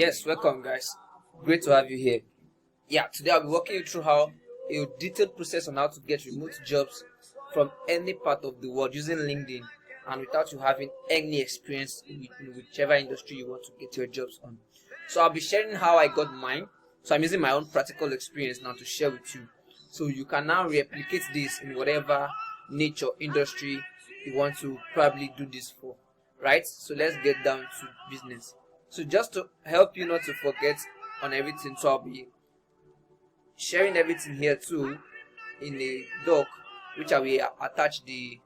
Yes, welcome guys. Great to have you here. Yeah, today I'll be walking you through how a detailed process on how to get remote jobs from any part of the world using LinkedIn and without you having any experience in whichever industry you want to get your jobs on. So I'll be sharing how I got mine. So I'm using my own practical experience now to share with you. So you can now replicate this in whatever niche or industry you want to probably do this for. Right? So let's get down to business. So just to help you not to forget on everything, so I'll be sharing everything here too in a doc, which I will attach the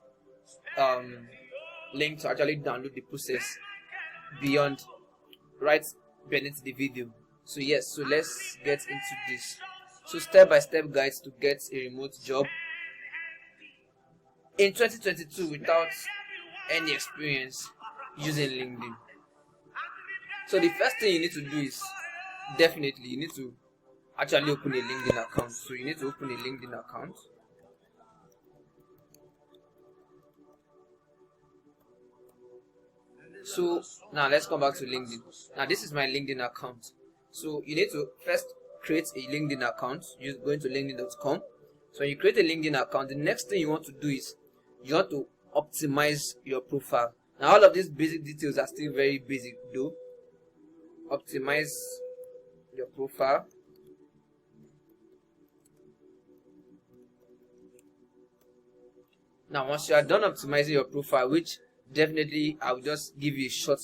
link to actually download the process beyond right beneath the video. So yes, so let's get into this. So step-by-step guides to get a remote job in 2022 without any experience using LinkedIn. So the first thing you need to do is definitely you need to actually open a LinkedIn account. So you need to open a LinkedIn account. So now let's come back to LinkedIn. Now this is my LinkedIn account. So you need to first create a LinkedIn account. You're going to linkedin.com. So when you create a LinkedIn account, the next thing you want to do is you want to optimize your profile. Now all of these basic details are still very basic though. Optimize your profile. Now once you are done optimizing your profile, which definitely I will just give you a short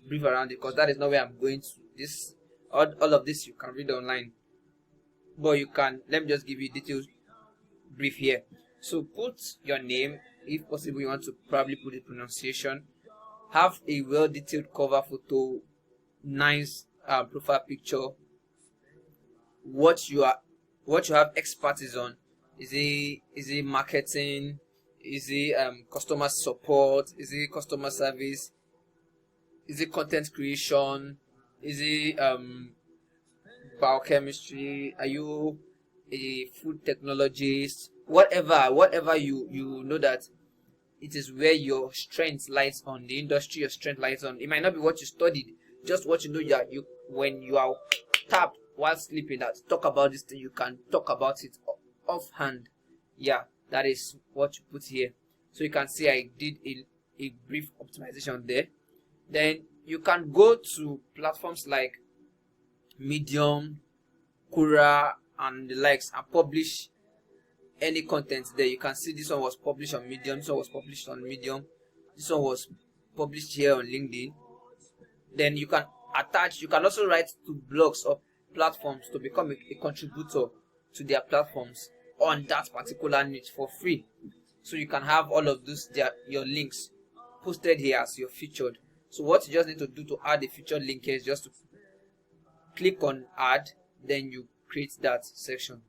brief around it because that is not where I'm going to. This all of this you can read online, but you can, let me just give you details brief here. So put your name, if possible you want to probably put the pronunciation. Have a well detailed cover photo, nice profile picture. What you have expertise on. Is it marketing? Is it customer support? Is it customer service? Is it content creation? Is it biochemistry? Are you a food technologist? Whatever you know that it is where your strength lies on, the industry your strength lies on. It might not be what you studied, just what you know. When you are tapped while sleeping, that talk about this thing, you can talk about it offhand. Yeah, that is what you put here. So you can see I did a brief optimization there. Then you can go to platforms like Medium, Quora, and the likes and publish any content there. You can see this one was published on Medium, this one was published on Medium, this one was published here on LinkedIn. Then you can attach, you can also write to blogs or platforms to become a contributor to their platforms on that particular niche for free. So you can have all of those your links posted here as you're featured. So what you just need to do to add a featured link here is just to click on add, then you create that section.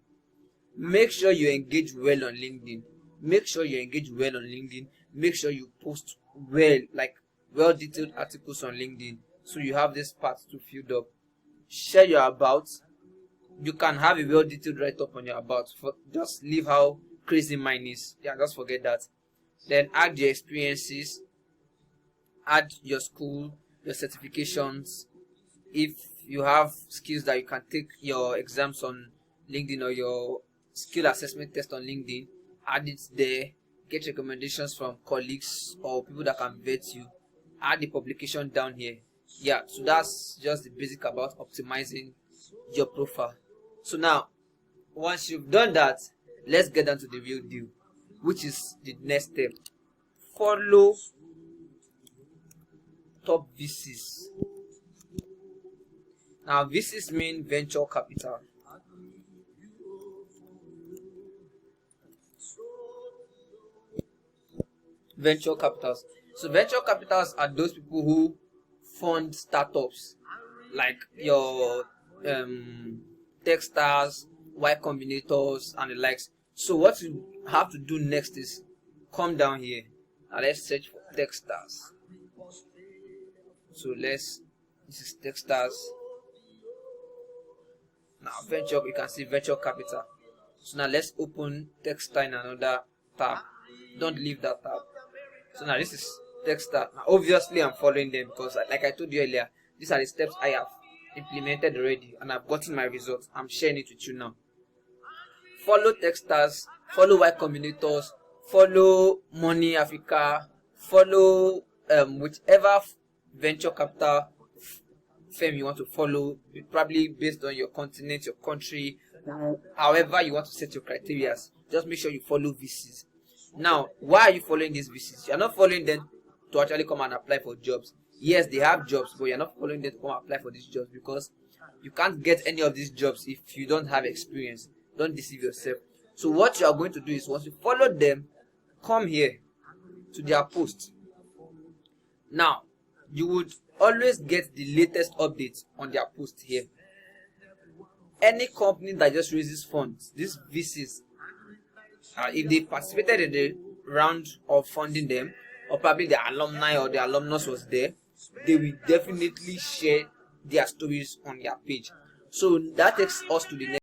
Make sure you engage well on LinkedIn. Make sure you post well, like well detailed articles on LinkedIn, so you have this part to filled up. Share your about. You can have a well detailed write up on your about. Just leave how crazy mine is. Yeah, just forget that. Then add your experiences. Add your school, your certifications. If you have skills that you can take your exams on LinkedIn or your skill assessment test on LinkedIn, add it there. Get recommendations from colleagues or people that can vet you. Add the publication down here. Yeah, so that's just the basic about optimizing your profile. So now once you've done that, let's get down to the real deal, which is the next step. Follow top VCs. Now VCs mean venture capital. Venture capitals. So venture capitals are those people who fund startups like your Techstars, Y Combinators, and the likes. So what you have to do next is come down here and let's search for Techstars. So this is Techstars. Now venture, you can see venture capital. So now let's open Techstar in another tab. Don't leave that tab. So now this is Techstar. Now obviously I'm following them because like I told you earlier, these are the steps I have implemented already and I've gotten my results. I'm sharing it with you now. Follow Techstars, follow Y Combinators, follow Money Africa, follow whichever venture capital firm you want to follow, probably based on your continent, your country, however you want to set your criteria. Just make sure you follow VCs. Now, why are you following these VCs? You're not following them to actually come and apply for jobs. Yes, they have jobs, but you're not following them to come and apply for these jobs because you can't get any of these jobs if you don't have experience. Don't deceive yourself. So what you are going to do is, once you follow them, come here to their post. Now, you would always get the latest updates on their post here. Any company that just raises funds, these VCs, if they participated in the round of funding them, or probably the alumni or the alumnus was there, they will definitely share their stories on their page. So that takes us to the next.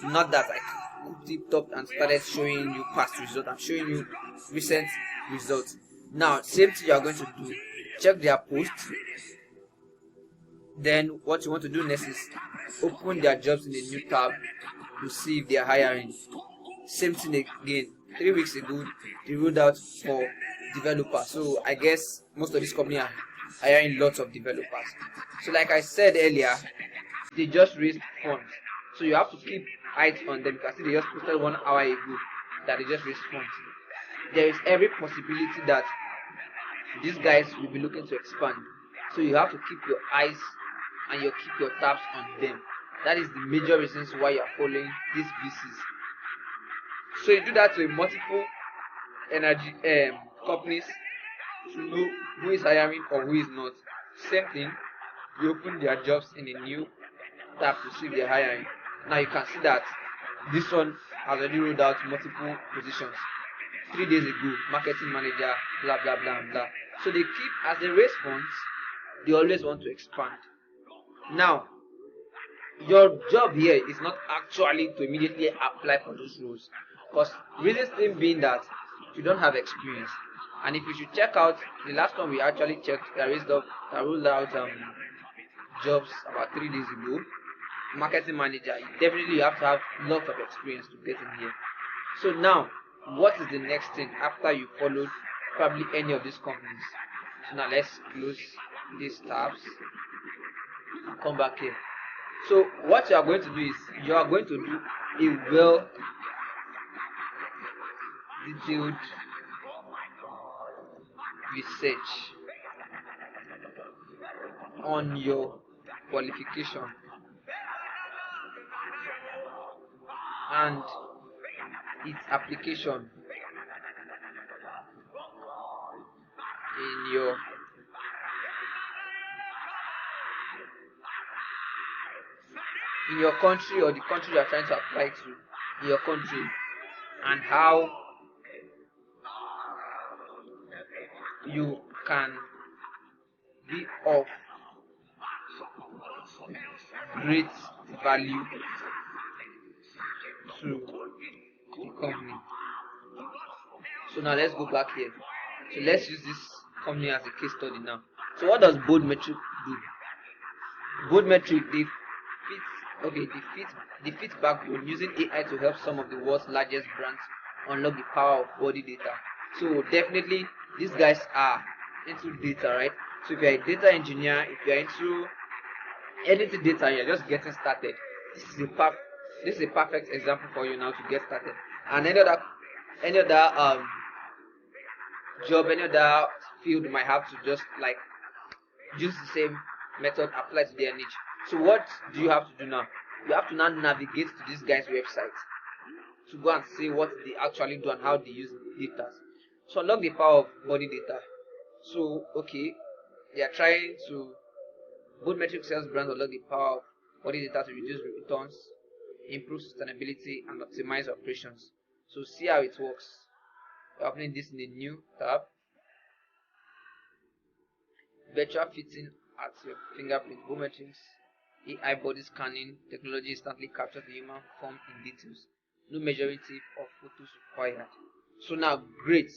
Not that I cooked it up and started showing you past results. I'm showing you recent results. Now, same thing you are going to do. Check their post. Then what you want to do next is open their jobs in a new tab to see if they are hiring. Same thing again. 3 weeks ago, they rolled out for developers. So I guess most of these companies are hiring lots of developers. So like I said earlier, they just raised funds. So you have to keep eyes on them, because they just posted 1 hour ago that they just raised funds. There is every possibility that these guys will be looking to expand. So you have to keep your eyes and you keep your tabs on them. That is the major reasons why you are following these VCs. So you do that to multiple energy companies to know who is hiring or who is not. Same thing, you open their jobs in a new tab to see if they're hiring. Now you can see that this one has already rolled out multiple positions. 3 days ago, marketing manager, blah blah blah blah. So they keep, as they raise funds, they always want to expand. Now, your job here is not actually to immediately apply for those roles, because reason still being that you don't have experience. And if you should check out the last one we actually checked, that rolled out jobs about 3 days ago, marketing manager, definitely you have to have lots of experience to get in here. So now, what is the next thing after you followed probably any of these companies? So now let's close these tabs and come back here. So what you are going to do is you are going to do a well detailed research on your qualification and its application in your country, or the country you are trying to apply to in your country, and how you can be of great value to the company. So now let's go back here. So let's use this company as a case study now. So what does Bold Metric do? Bold Metric, they fit backbone using AI to help some of the world's largest brands unlock the power of body data. So definitely these guys are into data, right? So if you're a data engineer, if you're into anything data and you're just getting started, this is a perfect example for you now to get started. And any other job, any other field might have to just like use the same method applied to their niche. So what do you have to do now? You have to now navigate to this guy's website to go and see what they actually do and how they use data. So unlock the power of body data. So okay, they are trying to Bold Metric sales brands unlock the power of body data to reduce returns, improve sustainability, and optimize operations. So see how it works. We're opening this in a new tab. Virtual fitting at your fingerprint. Bold Metrics AI body scanning technology instantly captures the human form in details. No measuring tape or photos required. So now, great.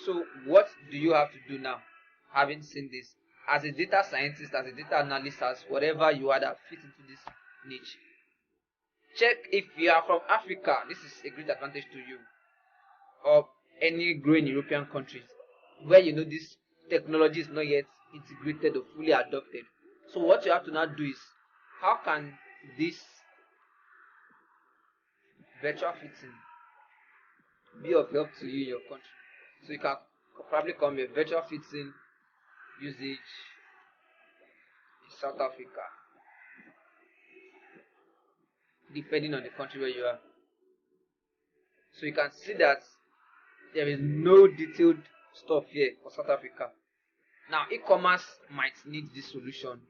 So what do you have to do now, having seen this? As a data scientist, as a data analyst, as whatever you are that fit into this niche, check if you are from Africa. This is a great advantage to you, or any growing European countries where you know this technology is not yet integrated or fully adopted. So what you have to now do is, how can this virtual fitting be of help to you in your country? So you can probably come here, virtual fitting usage in South Africa, depending on the country where you are. So you can see that there is no detailed stuff here for South Africa. Now e-commerce might need this solution.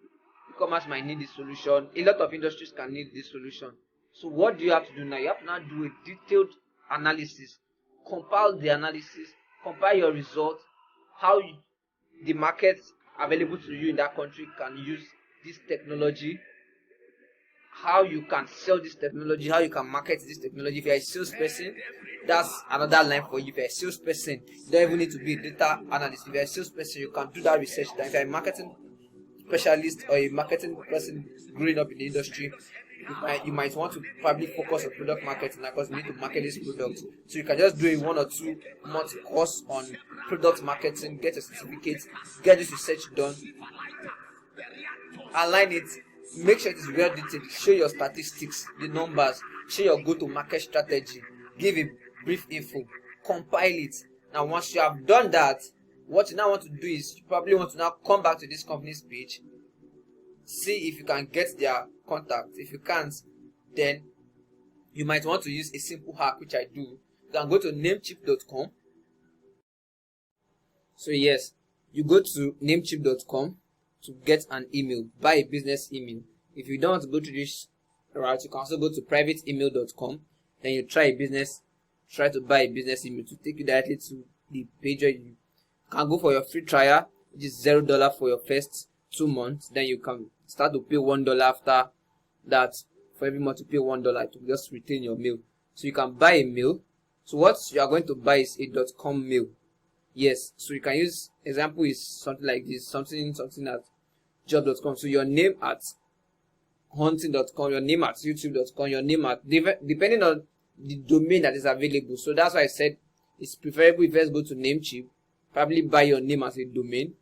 E-commerce might need this solution. A lot of industries can need this solution. So what do you have to do now? You have to now do a detailed analysis, compile the analysis, compile your results, how the markets available to you in that country can use this technology, how you can sell this technology, how you can market this technology. If you're a salesperson, that's another line for you. If you're a salesperson, you don't even need to be a data analyst. If you're a salesperson, you can do that research. If you're a marketing specialist or a marketing person growing up in the industry, you might want to probably focus on product marketing, because you need to market this product. So you can just do a 1 or 2 month course on product marketing, get a certificate, get this research done, align it, make sure it is well detailed, show your statistics, the numbers, show your go-to-market strategy, give a brief info, compile it. Now once you have done that, what you now want to do is you probably want to now come back to this company's page, see if you can get their contact. If you can't, then you might want to use a simple hack, which I do. You can go to namecheap.com, So yes, you go to namecheap.com to get an email, buy a business email. If you don't want to go to this route, you can also go to privateemail.com. Then you try to buy a business email to take you directly to the page where you can go for your free trial, which is $0 for your first 2 months. Then you can start to pay $1 after that. For every month you pay $1 to just retain your mail. So you can buy a mail. So what you are going to buy is a .com mail. Yes, so you can use, example is something like this, something at job.com. So your name at hunting.com, your name at youtube.com, your name at, depending on the domain that is available. So that's why I said it's preferable if you first go to Namecheap, probably buy your name as a domain,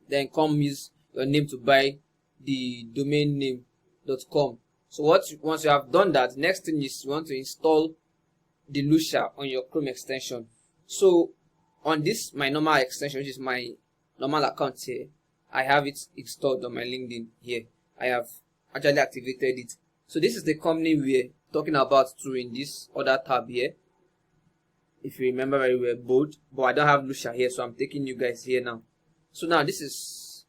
then come use your name to buy the domain name.com. So once you have done that, next thing is you want to install the Lucia on your Chrome extension. So on this my normal extension, which is my normal account here, I have it installed on my LinkedIn here. I have actually activated it. So this is the company we're talking about too in this other tab here. If you remember very well, Bold, but I don't have Lucia here, so I'm taking you guys here now. So now this is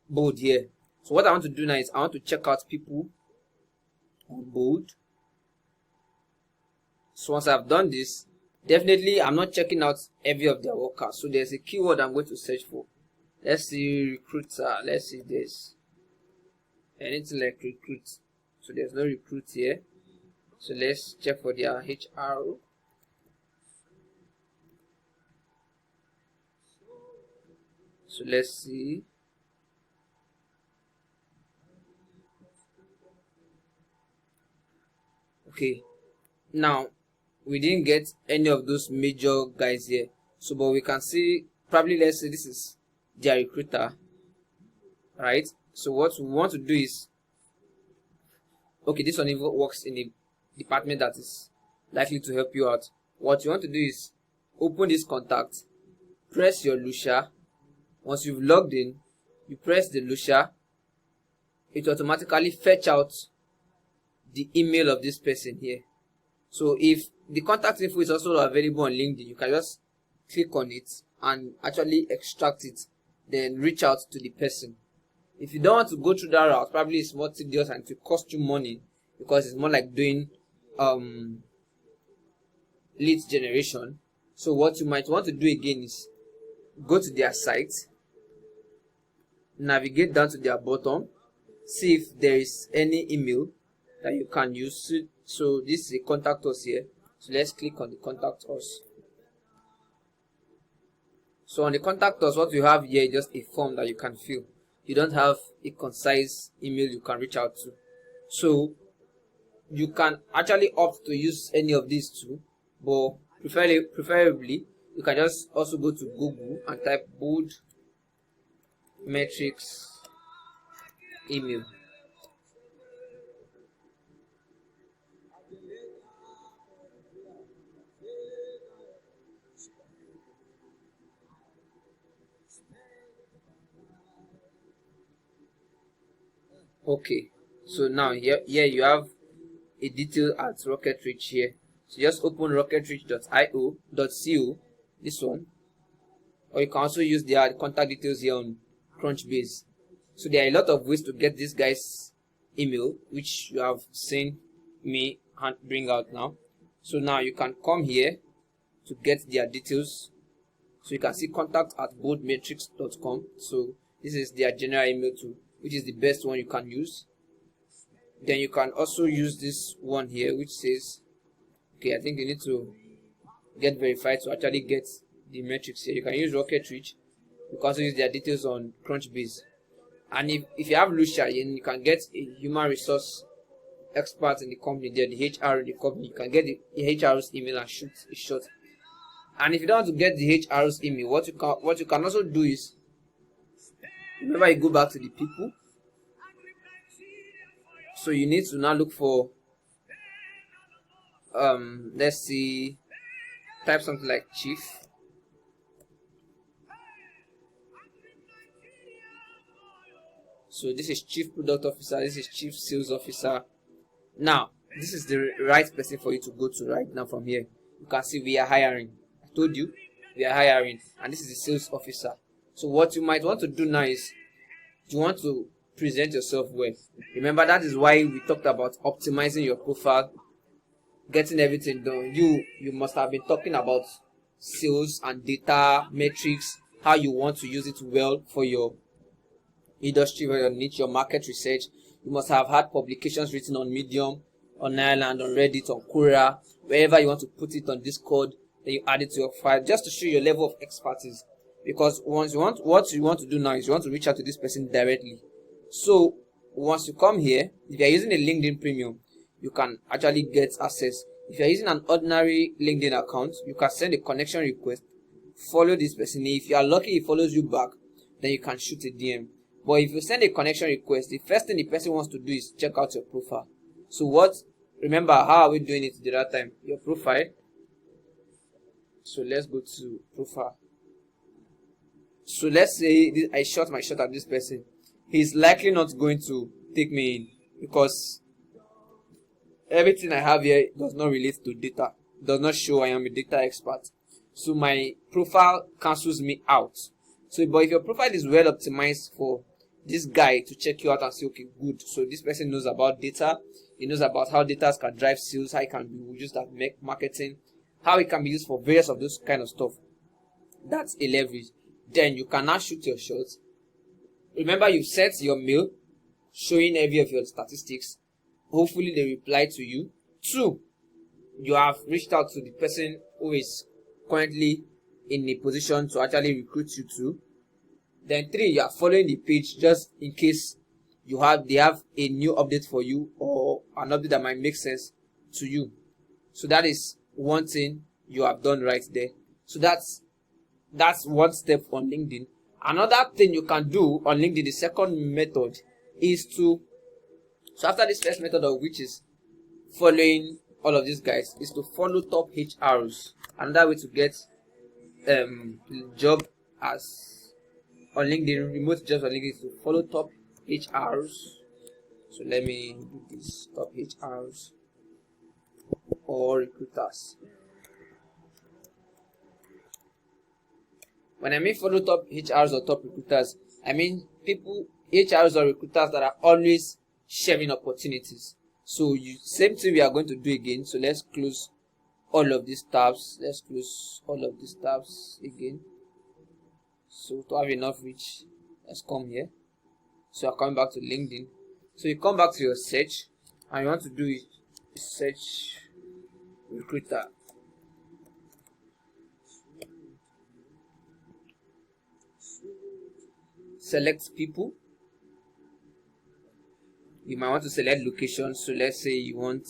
Bold here. So what I want to do now is I want to check out people on Bold. So once I've done this, definitely I'm not checking out every of their workers. So there's a keyword I'm going to search for. Let's see recruiter. Let's see this. Anything like recruit. So there's no recruit here. So let's check for their HR. So let's see. Okay. Now we didn't get any of those major guys here. So but we can see, probably let's say this is their recruiter. Right? So what we want to do is, okay, this one even works in a department that is likely to help you out. What you want to do is open this contact, press your Lucia. Once you've logged in, you press the Lucia, it automatically fetch out the email of this person here. So if the contact info is also available on LinkedIn, you can just click on it and actually extract it, then reach out to the person. If you don't want to go through that route, probably it's more tedious and it will cost you money, because it's more like doing lead generation. So what you might want to do again is go to their site, navigate down to their bottom, see if there is any email that you can use. So this is a contact us here. So let's click on the contact us. So on the contact us, what you have here is just a form that you can fill. You don't have a concise email you can reach out to. So you can actually opt to use any of these two, but preferably you can just also go to Google and type Bold Metrics email. Okay, so now here you have a detail at Rocket Reach here. So just open rocketreach.io.co, this one, or you can also use their contact details here on Crunchbase. So there are a lot of ways to get this guy's email, which you have seen me bring out now. So now you can come here to get their details. So you can see contact@boldmetrics.com. So this is their general email too, which is the best one you can use. Then you can also use this one here, which says, okay, I think you need to get verified to actually get the metrics here. You can use Rocket Reach. You can also use their details on Crunchbase. And if you have Lucia, then you can get a human resource expert in the company there, the HR in the company. You can get the HR's email and shoot a shot. And if you don't want to get the HR's email, what you can also do is, remember, you go back to the people. So you need to now look for let's see, type something like chief. So this is chief product officer, this is chief sales officer. Now this is the right person for you to go to right now. From here you can see we are hiring. I told you we are hiring, and this is the sales officer. So what you might want to do now is you want to present yourself well. Remember, that is why we talked about optimizing your profile, getting everything done. You must have been talking about sales and data metrics, how you want to use it well for your industry, for your niche, your market research. You must have had publications written on Medium, on Ireland, on Reddit, on Quora, wherever you want to put it, on Discord. Then you add it to your file just to show your level of expertise. Because what you want to do now is you want to reach out to this person directly. So once you come here, if you are using a LinkedIn Premium, you can actually get access. If you are using an ordinary LinkedIn account, you can send a connection request, follow this person. If you are lucky he follows you back, then you can shoot a DM. But if you send a connection request, the first thing the person wants to do is check out your profile. So remember, how are we doing it the other time? Your profile. So let's go to profile. So let's say I shot my shot at this person. He's likely not going to take me in because everything I have here does not relate to data. Does not show I am a data expert. So my profile cancels me out. So, but if your profile is well optimized for this guy to check you out and say, okay, good. So this person knows about data. He knows about how data can drive sales, how it can be used at marketing, how it can be used for various of those kind of stuff. That's a leverage. Then you can now shoot your shots. Remember, you set your mail showing every of your statistics. Hopefully they reply to you. 2, you have reached out to the person who is currently in a position to actually recruit you too. Then 3, you are following the page just in case they have a new update for you or an update that might make sense to you. So that is one thing you have done right there. So that's one step on LinkedIn. Another thing you can do on LinkedIn, the second method, is so after this first method, of which is following all of these guys, is to follow top HRs. Another way to get job as on LinkedIn, remote jobs on LinkedIn, is to follow top HRs. So let me do this: top HRs or recruiters. When I mean follow top HRs or top recruiters, I mean people, HRs or recruiters that are always sharing opportunities. So same thing we are going to do again. So let's close all of these tabs. Let's close all of these tabs again. So to have enough reach, let's come here. So I'm coming back to LinkedIn. So you come back to your search and you want to do search recruiter. Select people. You might want to select location. So let's say you want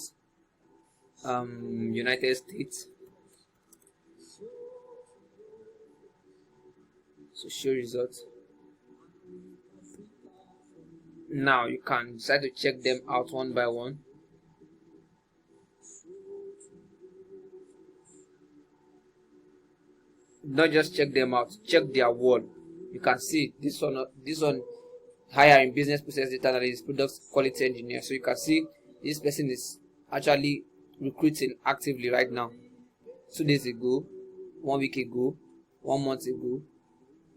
United States. So show results. Now you can decide to check them out one by one. Not just check them out, check their word. You can see this one hiring business process data analyst, product quality engineer. So you can see this person is actually recruiting actively right now. 2 days ago, 1 week ago, 1 month ago.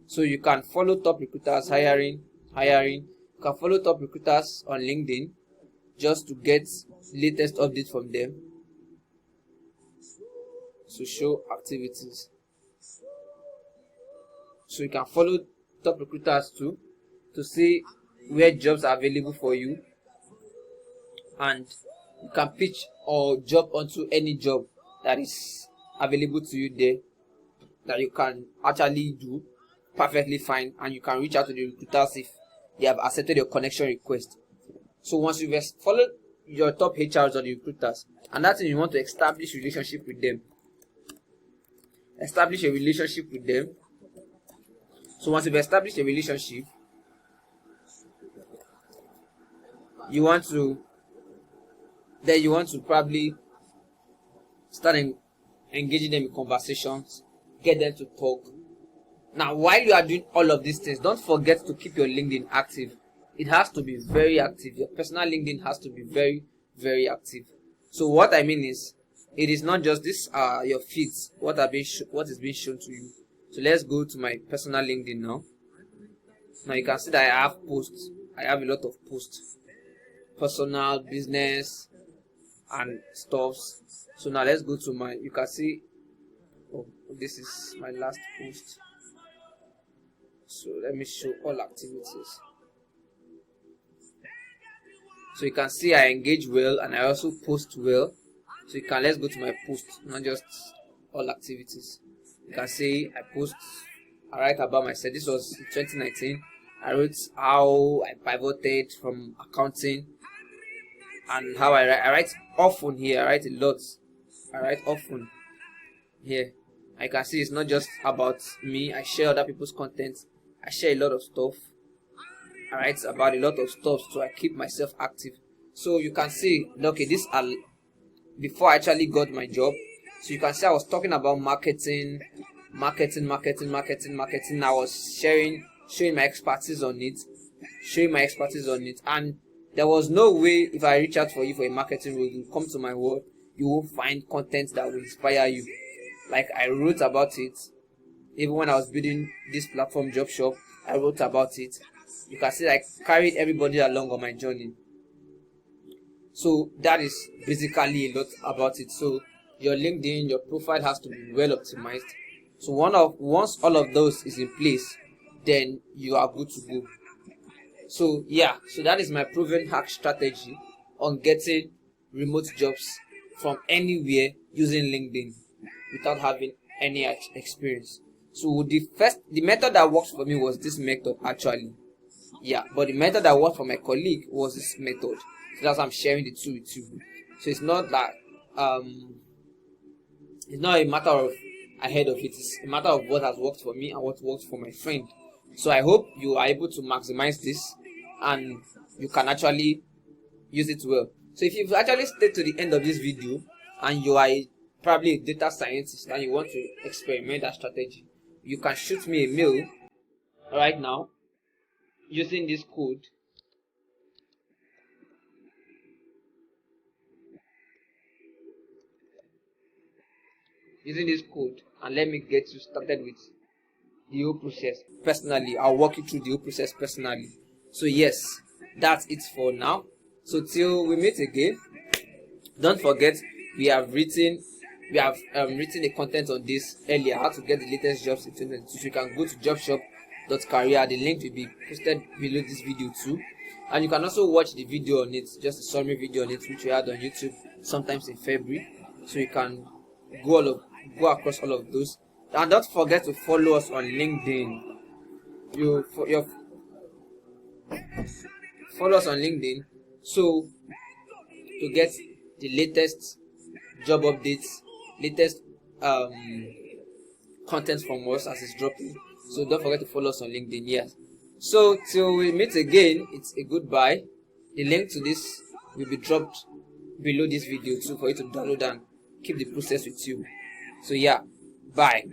So you can follow top recruiters hiring. You can follow top recruiters on LinkedIn just to get latest updates from them. So show activities. So you can follow top recruiters too to see where jobs are available for you, and you can pitch or job onto any job that is available to you there that you can actually do perfectly fine, and you can reach out to the recruiters if they have accepted your connection request. So once you've followed your top HRs or the recruiters, and that's when you want to establish relationship with them. Establish a relationship with them. So once you've established a relationship, you want to probably start engaging them in conversations, get them to talk. Now, while you are doing all of these things, don't forget to keep your LinkedIn active. It has to be very active. Your personal LinkedIn has to be very, very active. So what I mean is it is not just this your feeds, what is being shown to you. So let's go to my personal LinkedIn now. Now you can see that I have posts. I have a lot of posts, personal, business, and stuffs. So now let's go to my, you can see, oh, this is my last post. So let me show all activities. So you can see I engage well and I also post well. So you can, let's go to my post, not just all activities. You can see I post, I write about myself. This was 2019. I wrote how I pivoted from accounting and how I write often here. I write a lot. I write often here. I can see it's not just about me. I share other people's content. I share a lot of stuff. I write about a lot of stuff, so I keep myself active. So you can see, okay, this before I actually got my job. So you can see I was talking about marketing. I was showing my expertise on it, and there was no way if I reach out for you for a marketing role, you come to my world, you will find content that will inspire you. Like I wrote about it, even when I was building this platform job shop, I wrote about it. You can see I carried everybody along on my journey. So that is basically a lot about it. So your LinkedIn, your profile has to be well optimized. So once all of those is in place, then you are good to go. So yeah, so that is my proven hack strategy on getting remote jobs from anywhere using LinkedIn without having any experience. So the method that worked for me was this method actually. Yeah, but the method that worked for my colleague was this method. So that's why I'm sharing the two with you. So it's not that it's not a matter of ahead of it. It's a matter of what has worked for me and what worked for my friend. So I hope you are able to maximize this and you can actually use it well. So if you've actually stayed to the end of this video and you are probably a data scientist and you want to experiment that strategy, you can shoot me a mail right now using this code. Using this code, and let me get you started with the whole process personally. I'll walk you through the whole process personally. So yes, that's it for now. So till we meet again, don't forget we have written the content on this earlier, how to get the latest jobs in 2022. So you can go to jobshop.career. The link will be posted below this video too, and you can also watch the video on it, just a summary video on it, which we had on YouTube sometimes in February. So you can go across all of those, and don't forget to follow us on LinkedIn. Follow us on LinkedIn so to get the latest job updates, latest content from us as it's dropping. So don't forget to follow us on LinkedIn. Yes. So till we meet again, it's a goodbye. The link to this will be dropped below this video too for you to download and keep the process with you. So yeah, bye.